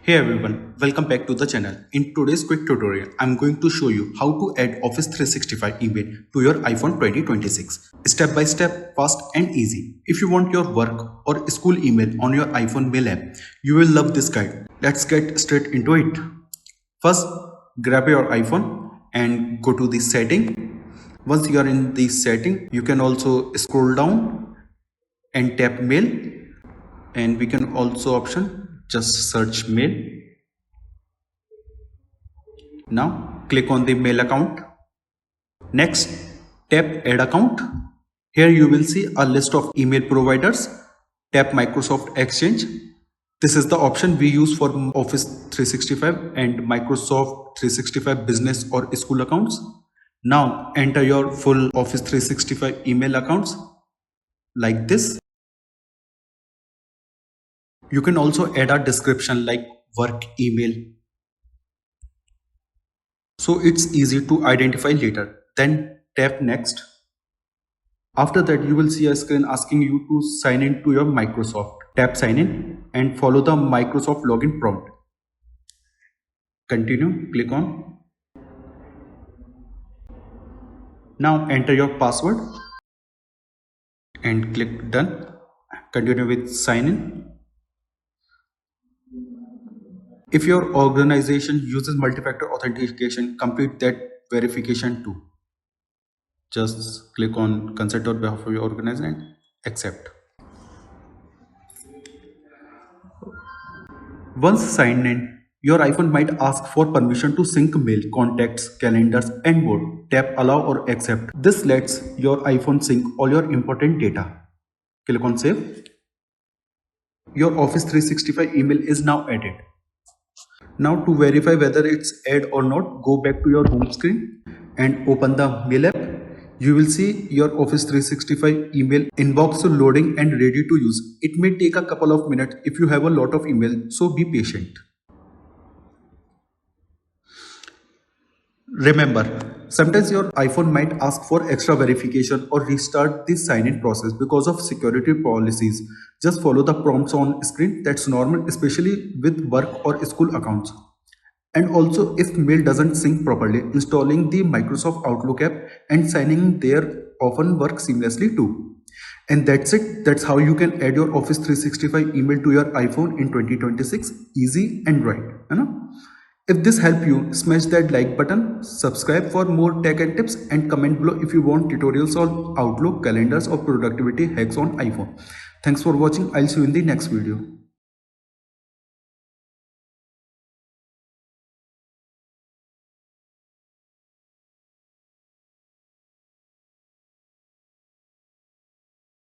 Hey everyone, welcome back to the channel. In today's quick tutorial, I'm going to show you how to add Office 365 email to your iPhone 2026. Step by step, fast and easy. If you want your work or school email on your iPhone mail app, you will love this guide. Let's get straight into it. First, grab your iPhone and go to the setting. Once you are in the setting, you can also scroll down and tap mail, and we can also option just search mail. Now click on the mail account. Next, tap add account. Here you will see a list of email providers. Tap Microsoft Exchange. This is the option we use for Office 365 and Microsoft 365 business or school accounts. Now enter your full Office 365 email accounts like this. You can also add a description like work email, so it's easy to identify later. Then tap next. After that, you will see a screen asking you to sign in to your Microsoft. Tap sign in and follow the Microsoft login prompt. Continue, click on. Now enter your password and click done. Continue with sign in. If your organization uses multi-factor authentication, complete that verification too. Just click on consent on behalf of your organization and accept. Once signed in, your iPhone might ask for permission to sync mail, contacts, calendars, and more. Tap allow or accept. This lets your iPhone sync all your important data. Click on save. Your Office 365 email is now added. Now to verify whether it's added or not, go back to your home screen and open the mail app. You will see your Office 365 email inbox loading and ready to use. It may take a couple of minutes if you have a lot of email, so be patient. Remember, sometimes your iPhone might ask for extra verification or restart the sign-in process because of security policies. Just follow the prompts on screen. That's normal, especially with work or school accounts. And also, if mail doesn't sync properly, installing the Microsoft Outlook app and signing there often works seamlessly too. And that's it. That's how you can add your Office 365 email to your iPhone in 2026. Easy and right. If this helped you, smash that like button, subscribe for more tech and tips, and comment below if you want tutorials on Outlook, calendars, or productivity hacks on iPhone. Thanks for watching. I'll see you in the next video.